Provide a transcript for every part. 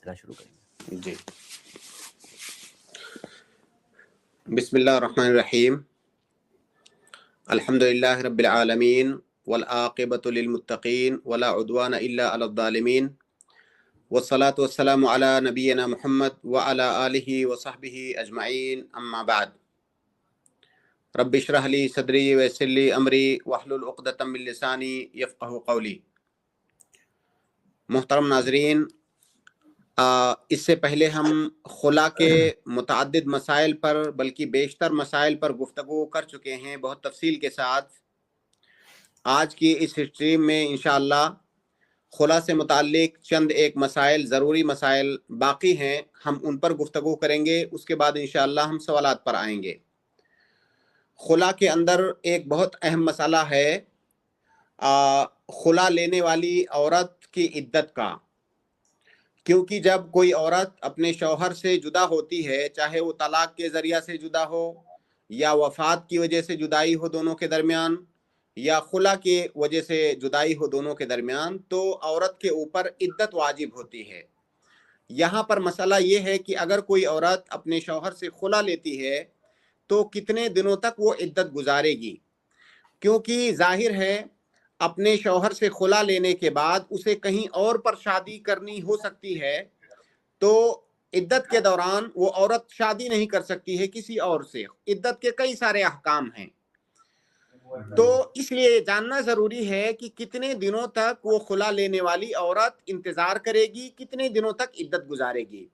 سلسلہ شروع کریں گے. جی بسم اللہ الرحمن الرحیم. الحمدللہ رب العالمین والعاقبۃ للمتقین ولا عدوان الا علی الظالمین والصلاة والسلام علی نبینا محمد وعلی آلہ وصحبہ اجمعین. اما بعد. رب اشرح لی صدری ویسر لی امری واحلل عقدۃ من لسانی یفقہوا قولی. محترم ناظرین، اس سے پہلے ہم خلا کے متعدد مسائل پر بلکہ بیشتر مسائل پر گفتگو کر چکے ہیں بہت تفصیل کے ساتھ. آج کی اس اسٹریم میں انشاءاللہ خلا سے متعلق چند ایک مسائل، ضروری مسائل باقی ہیں، ہم ان پر گفتگو کریں گے. اس کے بعد انشاءاللہ ہم سوالات پر آئیں گے. خلا کے اندر ایک بہت اہم مسئلہ ہے خلا لینے والی عورت کی عدت کا. کیونکہ جب کوئی عورت اپنے شوہر سے جدا ہوتی ہے، چاہے وہ طلاق کے ذریعہ سے جدا ہو یا وفات کی وجہ سے جدائی ہو دونوں کے درمیان، یا خلا کی وجہ سے جدائی ہو دونوں کے درمیان، تو عورت کے اوپر عدت واجب ہوتی ہے. یہاں پر مسئلہ یہ ہے کہ اگر کوئی عورت اپنے شوہر سے خلا لیتی ہے تو کتنے دنوں تک وہ عدت گزارے گی. کیونکہ ظاہر ہے اپنے شوہر سے خلا لینے کے بعد اسے کہیں اور پر شادی کرنی ہو سکتی ہے، تو عدت کے دوران وہ عورت شادی نہیں کر سکتی ہے کسی اور سے. عدت کے کئی سارے احکام ہیں، تو اس لیے جاننا ضروری ہے کہ کتنے دنوں تک وہ خلا لینے والی عورت انتظار کرے گی، کتنے دنوں تک عدت گزارے گی.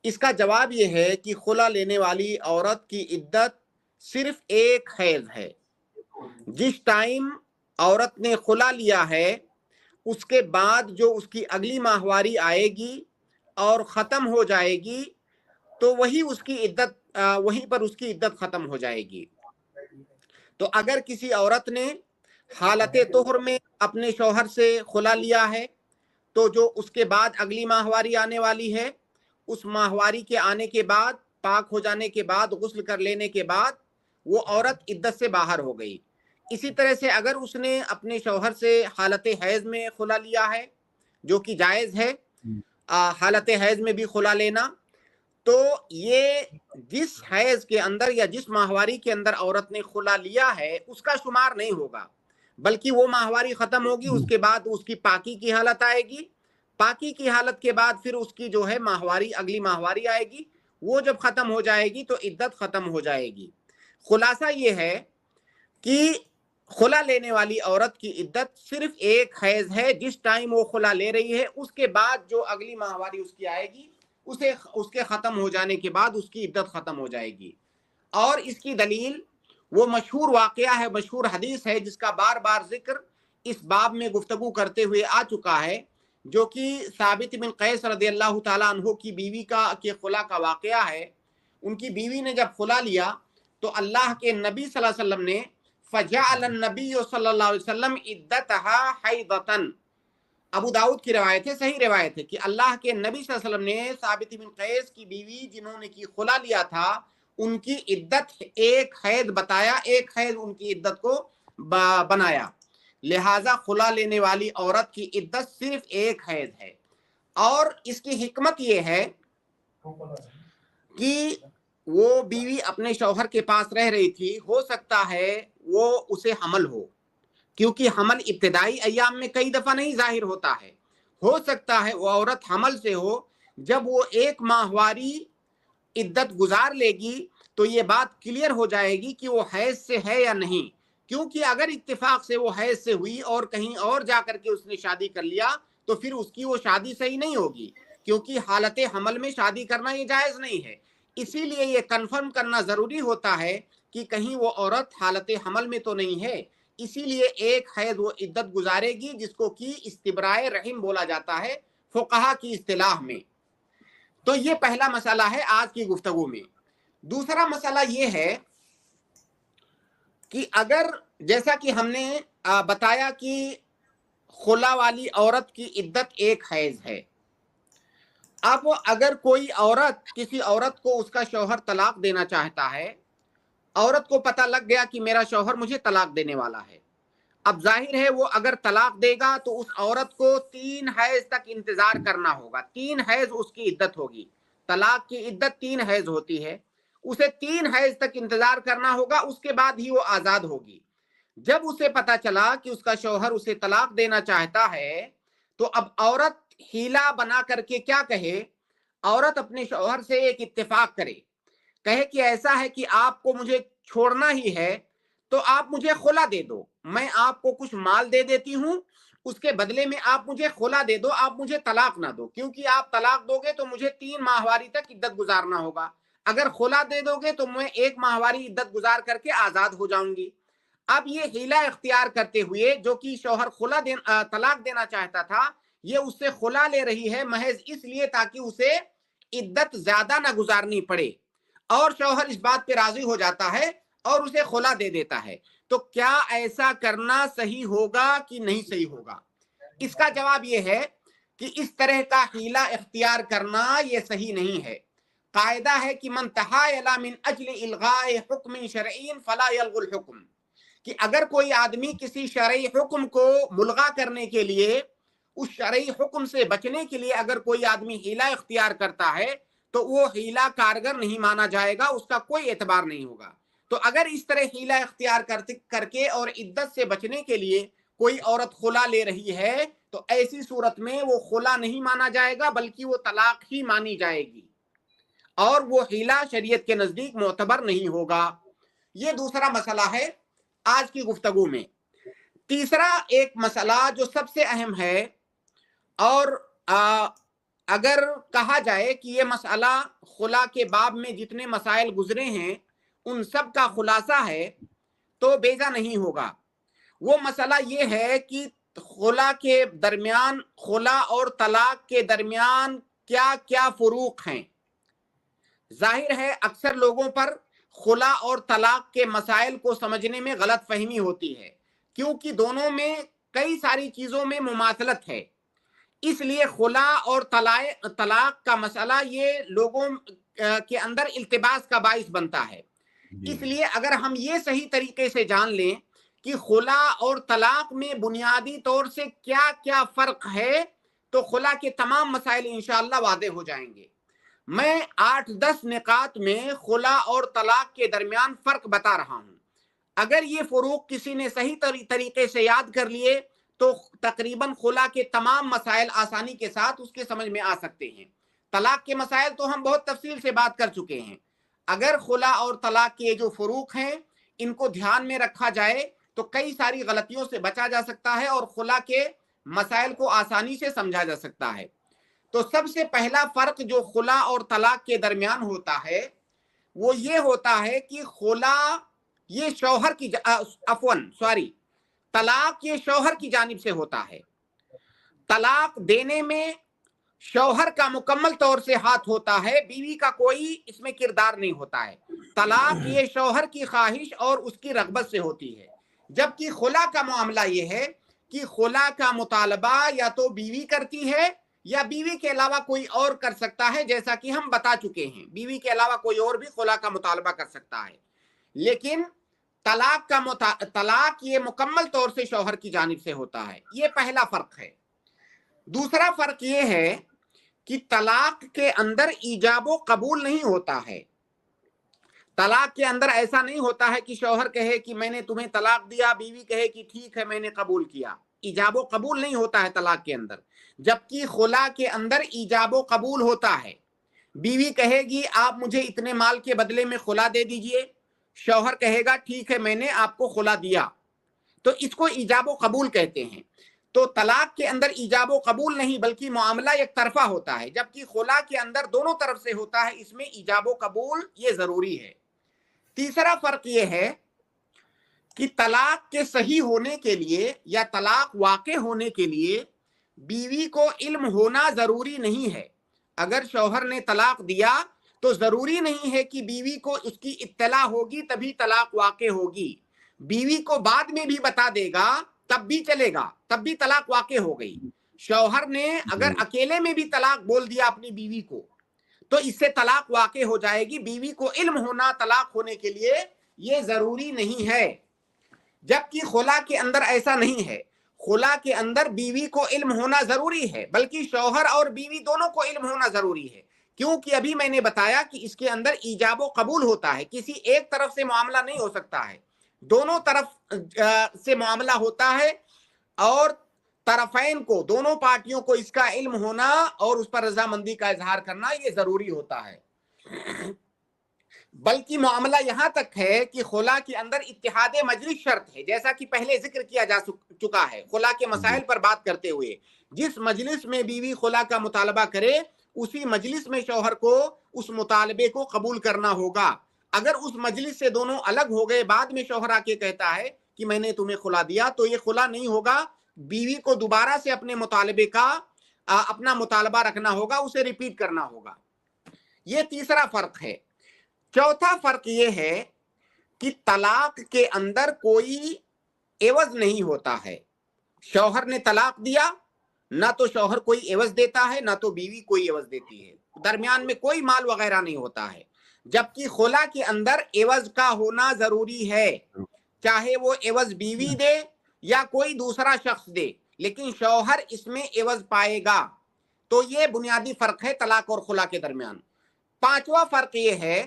اس کا جواب یہ ہے کہ خلا لینے والی عورت کی عدت صرف ایک حیض ہے. جس ٹائم عورت نے خلا لیا ہے اس کے بعد جو اس کی اگلی ماہواری آئے گی اور ختم ہو جائے گی، تو وہی اس کی عدت، وہیں پر اس کی عدت ختم ہو جائے گی. تو اگر کسی عورت نے حالت طہر میں اپنے شوہر سے خلا لیا ہے تو جو اس کے بعد اگلی ماہواری آنے والی ہے، اس ماہواری کے آنے کے بعد، پاک ہو جانے کے بعد، غسل کر لینے کے بعد وہ عورت عدت سے باہر ہو گئی. اسی طرح سے اگر اس نے اپنے شوہر سے حالت حیض میں خلا لیا ہے، جو کہ جائز ہے حالت حیض میں بھی خلا لینا، تو یہ جس حیض کے اندر یا جس ماہواری کے اندر عورت نے خلا لیا ہے اس کا شمار نہیں ہوگا، بلکہ وہ ماہواری ختم ہوگی، اس کے بعد اس کی پاکی کی حالت آئے گی. پاکی کی حالت کے بعد پھر اس کی جو ہے ماہواری، اگلی ماہواری آئے گی. وہ جب ختم ہو جائے گی تو عدت ختم ہو جائے گی. خلاصہ یہ ہے کہ خلا لینے والی عورت کی عدت صرف ایک حیض ہے. جس ٹائم وہ خلا لے رہی ہے اس کے بعد جو اگلی ماہواری اس کی آئے گی، اس کے ختم ہو جانے کے بعد اس کی عدت ختم ہو جائے گی. اور اس کی دلیل وہ مشہور واقعہ ہے، مشہور حدیث ہے جس کا بار بار ذکر اس باب میں گفتگو کرتے ہوئے آ چکا ہے، جو کہ ثابت بن قیس رضی اللہ تعالیٰ عنہ کی بیوی کے خلا کا واقعہ ہے. ان کی بیوی نے جب خلا لیا تو اللہ کے نبی صلی اللہ علیہ وسلم نے فجعل النبی صلی اللہ علیہ وسلم عدتها حیضۃ، ابو داؤد کی روایت ہے، صحیح روایت ہے، کہ اللہ کے نبی صلی اللہ علیہ وسلم نے ثابت بن قیس کی بیوی جنہوں نے کی خلا لیا تھا ان کی عدت ایک حیض بتایا، ایک حیض ان کی عدت کو بنایا. لہٰذا خلا لینے والی عورت کی عدت صرف ایک حیض ہے. اور اس کی حکمت یہ ہے کہ وہ بیوی اپنے شوہر کے پاس رہ رہی تھی، ہو سکتا ہے وہ اسے حمل ہو، کیونکہ حمل ابتدائی ایام میں کئی دفعہ نہیں ظاہر ہوتا ہے. ہو سکتا ہے وہ عورت حمل سے ہو. جب وہ ایک ماہواری عدت گزار لے گی تو یہ بات کلیئر ہو جائے گی کہ وہ حیض سے ہے یا نہیں. کیونکہ اگر اتفاق سے وہ حیض سے ہوئی اور کہیں اور جا کر کے اس نے شادی کر لیا تو پھر اس کی وہ شادی صحیح نہیں ہوگی، کیونکہ حالت حمل میں شادی کرنا یہ جائز نہیں ہے. اسی لیے یہ کنفرم کرنا ضروری ہوتا ہے کہ کہیں وہ عورت حالت حمل میں تو نہیں ہے. اسی لیے ایک حیض وہ عدت گزارے گی، جس کو کہ استبراء رحم بولا جاتا ہے فقہا کی اصطلاح میں. تو یہ پہلا مسئلہ ہے آج کی گفتگو میں. دوسرا مسئلہ یہ ہے کہ اگر جیسا کہ ہم نے بتایا کہ خلا والی عورت کی عدت ایک حیض ہے. اب اگر کوئی عورت، کسی عورت کو اس کا شوہر طلاق دینا چاہتا ہے، عورت کو پتہ لگ گیا کہ میرا شوہر مجھے طلاق دینے والا ہے. اب ظاہر ہے وہ اگر طلاق دے گا تو اس عورت کو 3 حیض تک انتظار کرنا ہوگا. 3 حیض اس کی عدت ہوگی. طلاق کی عدت 3 حیض ہوتی ہے. اسے 3 حیض تک انتظار کرنا ہوگا, اس کے بعد ہی وہ آزاد ہوگی. جب اسے پتا چلا کہ اس کا شوہر اسے طلاق دینا چاہتا ہے تو اب عورت ہیلا بنا کر کے کیا کہے؟ عورت اپنے شوہر سے ایک اتفاق کرے, کہے کہ ایسا ہے کہ آپ کو مجھے چھوڑنا ہی ہے تو آپ مجھے خلا دے دو, میں آپ کو کچھ مال دے دیتی ہوں, اس کے بدلے میں آپ مجھے خلا دے دو, آپ مجھے طلاق نہ دو, کیونکہ آپ طلاق دو گے تو مجھے 3 ماہواری تک عدت گزارنا ہوگا, اگر خلا دے دو گے تو میں 1 ماہواری عدت گزار کر کے آزاد ہو جاؤں گی. اب یہ ہیلا اختیار کرتے ہوئے جو کہ شوہر طلاق دینا چاہتا تھا, یہ اس سے خلا لے رہی ہے محض اس لیے تاکہ اسے عدت زیادہ نہ گزارنی پڑے, اور شوہر اس بات پہ راضی ہو جاتا ہے اور اسے خلا دے دیتا ہے. تو کیا ایسا کرنا صحیح ہوگا کہ نہیں صحیح ہوگا؟ اس کا جواب یہ ہے کہ اس طرح کا حیلہ اختیار کرنا یہ صحیح نہیں ہے. قاعدہ ہے کہ من تحائل من اجل الغاء حکم شرعی فلا یلغ الحکم, کہ اگر کوئی آدمی کسی شرعی حکم کو ملغا کرنے کے لیے, اس شرعی حکم سے بچنے کے لیے اگر کوئی آدمی حیلہ اختیار کرتا ہے تو وہ حیلہ کارگر نہیں مانا جائے گا, اس کا کوئی اعتبار نہیں ہوگا. تو اگر اس طرح حیلہ اختیار کر کے اور عدت سے بچنے کے لیے کوئی عورت خلا لے رہی ہے تو ایسی صورت میں وہ خلا نہیں مانا جائے گا بلکہ وہ طلاق ہی مانی جائے گی, اور وہ حیلہ شریعت کے نزدیک معتبر نہیں ہوگا. یہ دوسرا مسئلہ ہے آج کی گفتگو میں. تیسرا ایک مسئلہ جو سب سے اہم ہے, اور اگر کہا جائے کہ یہ مسئلہ خلا کے باب میں جتنے مسائل گزرے ہیں ان سب کا خلاصہ ہے تو بیجا نہیں ہوگا. وہ مسئلہ یہ ہے کہ خلا کے درمیان, خلا اور طلاق کے درمیان کیا کیا فروق ہیں. ظاہر ہے اکثر لوگوں پر خلا اور طلاق کے مسائل کو سمجھنے میں غلط فہمی ہوتی ہے, کیونکہ دونوں میں کئی ساری چیزوں میں مماثلت ہے. اس لیے خلا اور طلاق کا مسئلہ یہ لوگوں کے اندر التباس کا باعث بنتا ہے. اس لیے اگر ہم یہ صحیح طریقے سے جان لیں کہ خلا اور طلاق میں بنیادی طور سے کیا کیا فرق ہے تو خلا کے تمام مسائل انشاءاللہ واضح ہو جائیں گے. میں 8-10 نکات میں خلا اور طلاق کے درمیان فرق بتا رہا ہوں. اگر یہ فروق کسی نے صحیح طریقے سے یاد کر لیے تو تقریباً خلا کے تمام مسائل آسانی کے ساتھ اس کے سمجھ میں آ سکتے ہیں. طلاق کے مسائل تو ہم بہت تفصیل سے بات کر چکے ہیں. اگر خلا اور طلاق کے جو فروق ہیں ان کو دھیان میں رکھا جائے تو کئی ساری غلطیوں سے بچا جا سکتا ہے اور خلا کے مسائل کو آسانی سے سمجھا جا سکتا ہے. تو سب سے پہلا فرق جو خلا اور طلاق کے درمیان ہوتا ہے وہ یہ ہوتا ہے کہ خلا یہ شوہر کی طلاق یہ شوہر کی جانب سے ہوتا ہے. طلاق دینے میں شوہر کا مکمل طور سے ہاتھ ہوتا ہے, بیوی کا کوئی اس میں کردار نہیں ہوتا ہے. طلاق یہ شوہر کی خواہش اور اس کی رغبت سے ہوتی ہے, جبکہ خلا کا معاملہ یہ ہے کہ خلا کا مطالبہ یا تو بیوی کرتی ہے یا بیوی کے علاوہ کوئی اور کر سکتا ہے, جیسا کہ ہم بتا چکے ہیں بیوی کے علاوہ کوئی اور بھی خلا کا مطالبہ کر سکتا ہے. لیکن طلاق یہ مکمل طور سے شوہر کی جانب سے ہوتا ہے. یہ پہلا فرق ہے. دوسرا فرق یہ ہے کہ طلاق کے اندر ایجاب و قبول نہیں ہوتا ہے. طلاق کے اندر ایسا نہیں ہوتا ہے کہ شوہر کہے کہ میں نے تمہیں طلاق دیا, بیوی کہے کہ ٹھیک ہے میں نے قبول کیا. ایجاب و قبول نہیں ہوتا ہے طلاق کے اندر, جبکہ خلا کے اندر ایجاب و قبول ہوتا ہے. بیوی کہے گی آپ مجھے اتنے مال کے بدلے میں خلا دے دیجئے, شوہر کہے گا ٹھیک ہے میں نے آپ کو خلا دیا, تو اس کو ایجاب و قبول کہتے ہیں. تو طلاق کے اندر ایجاب و قبول نہیں بلکہ معاملہ یک طرفہ ہوتا ہے, جبکہ خلا کے اندر دونوں طرف سے ہوتا ہے, اس میں ایجاب و قبول یہ ضروری ہے. تیسرا فرق یہ ہے کہ طلاق کے صحیح ہونے کے لیے یا طلاق واقع ہونے کے لیے بیوی کو علم ہونا ضروری نہیں ہے. اگر شوہر نے طلاق دیا تو ضروری نہیں ہے کہ بیوی کو اس کی اطلاع ہوگی تبھی طلاق واقع ہوگی. بیوی کو بعد میں بھی بتا دے گا تب بھی چلے گا, تب بھی طلاق واقع ہو گئی. شوہر نے اگر اکیلے میں بھی طلاق بول دیا اپنی بیوی کو تو اس سے طلاق واقع ہو جائے گی. بیوی کو علم ہونا طلاق ہونے کے لیے یہ ضروری نہیں ہے. جبکہ خلا کے اندر ایسا نہیں ہے. خلا کے اندر بیوی کو علم ہونا ضروری ہے، بلکہ شوہر اور بیوی دونوں کو علم ہونا ضروری ہے، کیونکہ ابھی میں نے بتایا کہ اس کے اندر ایجاب و قبول ہوتا ہے، کسی ایک طرف سے معاملہ نہیں ہو سکتا ہے، دونوں طرف سے معاملہ ہوتا ہے، اور طرفین کو، دونوں پارٹیوں کو اس کا علم ہونا اور اس پر رضامندی کا اظہار کرنا یہ ضروری ہوتا ہے. بلکہ معاملہ یہاں تک ہے کہ خلا کے اندر اتحاد مجلس شرط ہے، جیسا کہ پہلے ذکر کیا جا چکا ہے خلا کے مسائل پر بات کرتے ہوئے. جس مجلس میں بیوی خلا کا مطالبہ کرے اسی مجلس میں شوہر کو اس مطالبے کو قبول کرنا ہوگا. اگر اس مجلس سے دونوں الگ ہو گئے، بعد میں شوہر آ کے کہتا ہے کہ میں نے تمہیں خلا دیا، تو یہ خلا نہیں ہوگا. بیوی کو دوبارہ سے اپنے مطالبے کا اپنا مطالبہ رکھنا ہوگا، اسے ریپیٹ کرنا ہوگا. یہ تیسرا فرق ہے. چوتھا فرق یہ ہے کہ طلاق کے اندر کوئی عوض نہیں ہوتا ہے. شوہر نے طلاق دیا، نہ تو شوہر کوئی عوض دیتا ہے، نہ تو بیوی کوئی عوض دیتی ہے، درمیان میں کوئی مال وغیرہ نہیں ہوتا ہے. جبکہ خلا کے اندر عوض کا ہونا ضروری ہے، چاہے وہ عوض بیوی دے یا کوئی دوسرا شخص دے، لیکن شوہر اس میں عوض پائے گا. تو یہ بنیادی فرق ہے طلاق اور خلا کے درمیان. پانچواں فرق یہ ہے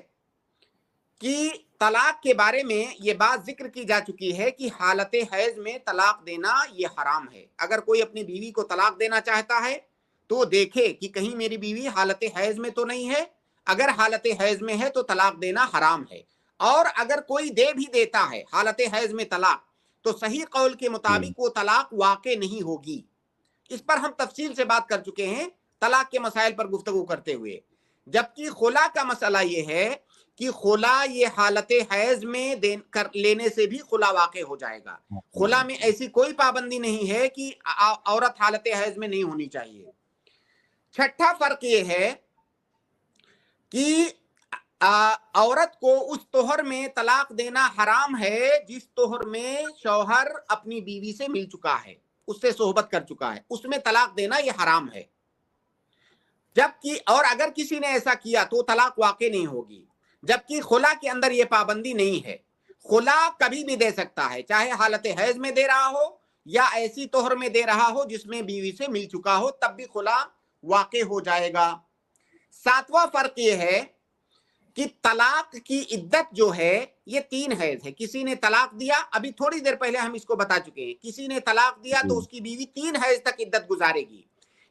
کہ طلاق کے بارے میں یہ بات ذکر کی جا چکی ہے کہ حالت حیض میں طلاق دینا یہ حرام ہے. اگر کوئی اپنی بیوی کو طلاق دینا چاہتا ہے تو دیکھے کہ کہیں میری بیوی حالت حیض میں تو نہیں ہے. اگر حالت حیض میں ہے تو طلاق دینا حرام ہے. اور اگر کوئی دے بھی دیتا ہے حالت حیض میں طلاق، تو صحیح قول کے مطابق وہ طلاق واقع نہیں ہوگی. اس پر ہم تفصیل سے بات کر چکے ہیں طلاق کے مسائل پر گفتگو کرتے ہوئے. جبکہ خلا کا مسئلہ یہ ہے کہ خلا یہ حالت حیض میں لینے سے بھی خلا واقع ہو جائے گا. خلا میں ایسی کوئی پابندی نہیں ہے کہ عورت حالت حیض میں نہیں ہونی چاہیے. چھٹا فرق یہ ہے کہ عورت کو اس طہر میں طلاق دینا حرام ہے جس طہر میں شوہر اپنی بیوی سے مل چکا ہے، اس سے صحبت کر چکا ہے، اس میں طلاق دینا یہ حرام ہے. جبکہ اور اگر کسی نے ایسا کیا تو طلاق واقع نہیں ہوگی. جبکہ خلا کے اندر یہ پابندی نہیں ہے، خلا کبھی بھی دے سکتا ہے، چاہے حالت حیض میں دے رہا ہو یا ایسی طہر میں دے رہا ہو جس میں بیوی سے مل چکا ہو، تب بھی خلا واقع ہو جائے گا. ساتواں فرق یہ ہے کہ طلاق کی عدت جو ہے یہ 3 حیض ہے. کسی نے طلاق دیا، ابھی تھوڑی دیر پہلے ہم اس کو بتا چکے ہیں، کسی نے طلاق دیا تو اس کی بیوی 3 حیض تک عدت گزارے گی.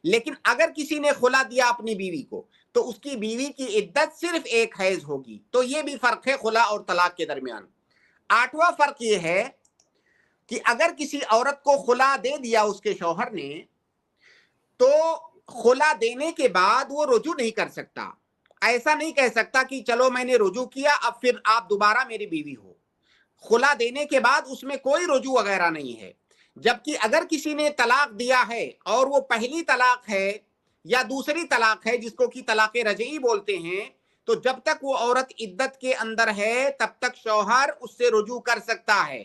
لیکن اگر کسی نے خلا دیا اپنی بیوی کو تو اس کی بیوی کی عدت صرف 1 حیض ہوگی. تو یہ بھی فرق ہے خلا اور طلاق کے درمیان. 8واں فرق یہ ہے کہ اگر کسی عورت کو خلا دے دیا اس کے شوہر نے، تو خلا دینے کے بعد وہ رجوع نہیں کر سکتا. ایسا نہیں کہہ سکتا کہ چلو میں نے رجوع کیا اب پھر آپ دوبارہ میری بیوی ہو. خلا دینے کے بعد اس میں کوئی رجوع وغیرہ نہیں ہے. جبکہ اگر کسی نے طلاق دیا ہے اور وہ پہلی طلاق ہے یا دوسری طلاق ہے جس کو کہ طلاق رجعی بولتے ہیں، تو جب تک وہ عورت عدت کے اندر ہے تب تک شوہر اس سے رجوع کر سکتا ہے،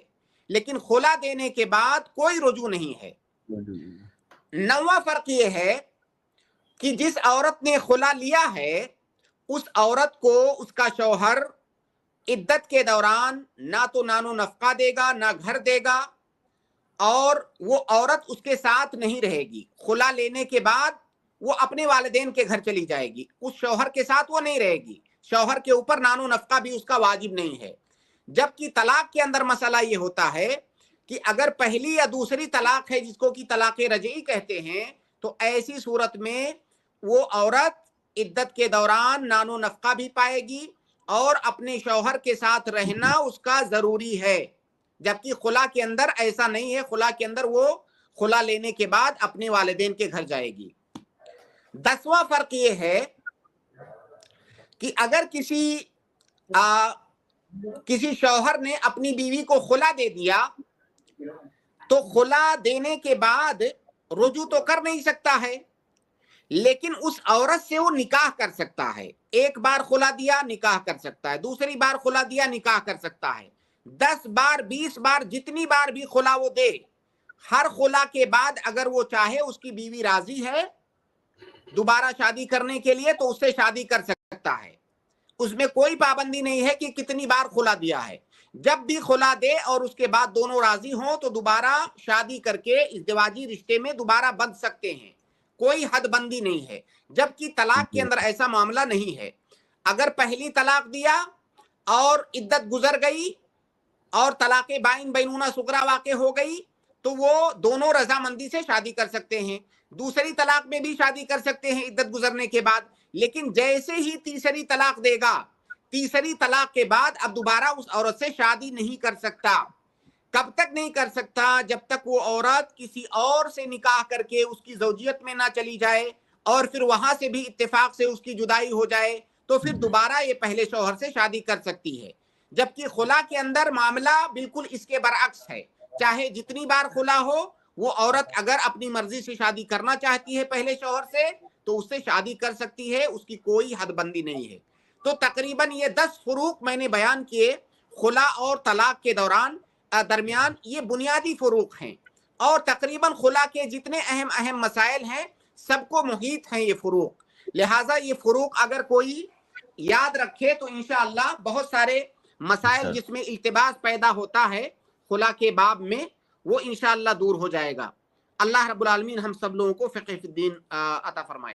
لیکن خلا دینے کے بعد کوئی رجوع نہیں ہے. 9واں فرق یہ ہے کہ جس عورت نے خلا لیا ہے اس عورت کو اس کا شوہر عدت کے دوران نہ تو نان و نفقہ دے گا، نہ گھر دے گا، اور وہ عورت اس کے ساتھ نہیں رہے گی. خلا لینے کے بعد وہ اپنے والدین کے گھر چلی جائے گی، اس شوہر کے ساتھ وہ نہیں رہے گی. شوہر کے اوپر نان و نفقہ بھی اس کا واجب نہیں ہے. جبکہ طلاق کے اندر مسئلہ یہ ہوتا ہے کہ اگر پہلی یا دوسری طلاق ہے جس کو کہ طلاق رجعی کہتے ہیں، تو ایسی صورت میں وہ عورت عدت کے دوران نان و نفقہ بھی پائے گی اور اپنے شوہر کے ساتھ رہنا اس کا ضروری ہے. جبکہ خلا کے اندر ایسا نہیں ہے، خلا کے اندر وہ خلا لینے کے بعد اپنے والدین کے گھر جائے گی. 10واں فرق یہ ہے کہ اگر کسی شوہر نے اپنی بیوی کو خلا دے دیا تو خلا دینے کے بعد رجوع تو کر نہیں سکتا ہے، لیکن اس عورت سے وہ نکاح کر سکتا ہے. 1 بار خلا دیا نکاح کر سکتا ہے، دوسری بار خلا دیا نکاح کر سکتا ہے. 10 بار 20 بار جتنی بار بھی خلا وہ دے، ہر خلا کے بعد اگر وہ چاہے اس کی بیوی راضی ہے دوبارہ شادی کرنے کے لیے تو اس سے شادی کر سکتا ہے. اس میں کوئی پابندی نہیں ہے کہ کتنی بار خلا دیا ہے. جب بھی خلا دے اور اس کے بعد دونوں راضی ہوں تو دوبارہ شادی کر کے ازدواجی رشتے میں دوبارہ بندھ سکتے ہیں. کوئی حد بندی نہیں ہے. جبکہ طلاق کے جی اندر ایسا معاملہ نہیں ہے. اگر پہلی طلاق دیا اور عدت گزر گئی اور طلاق بائن بینونہ صغریٰ واقع ہو گئی تو وہ دونوں رضامندی سے شادی کر سکتے ہیں. دوسری طلاق میں بھی شادی کر سکتے ہیں عدت گزرنے کے بعد. لیکن جیسے ہی تیسری طلاق دے گا، تیسری طلاق کے بعد اب دوبارہ اس عورت سے شادی نہیں کر سکتا. کب تک نہیں کر سکتا؟ جب تک وہ عورت کسی اور سے نکاح کر کے اس کی زوجیت میں نہ چلی جائے اور پھر وہاں سے بھی اتفاق سے اس کی جدائی ہو جائے تو پھر دوبارہ یہ پہلے شوہر سے شادی کر سکتی ہے. جبکہ خلا کے اندر معاملہ بالکل اس کے برعکس ہے. چاہے جتنی بار خلا ہو، وہ عورت اگر اپنی مرضی سے شادی کرنا چاہتی ہے پہلے شوہر سے تو اس سے شادی کر سکتی ہے. اس کی کوئی حد بندی نہیں ہے. تو تقریباً یہ 10 فروق میں نے بیان کیے خلا اور طلاق کے درمیان. یہ بنیادی فروق ہیں اور تقریباً خلا کے جتنے اہم مسائل ہیں سب کو محیط ہیں یہ فروق. لہٰذا یہ فروق اگر کوئی یاد رکھے تو انشاءاللہ بہت سارے مسائل جس میں التباس پیدا ہوتا ہے خلا کے باب میں وہ انشاءاللہ دور ہو جائے گا. اللہ رب العالمین ہم سب لوگوں کو فقہ فی الدین عطا فرمائے.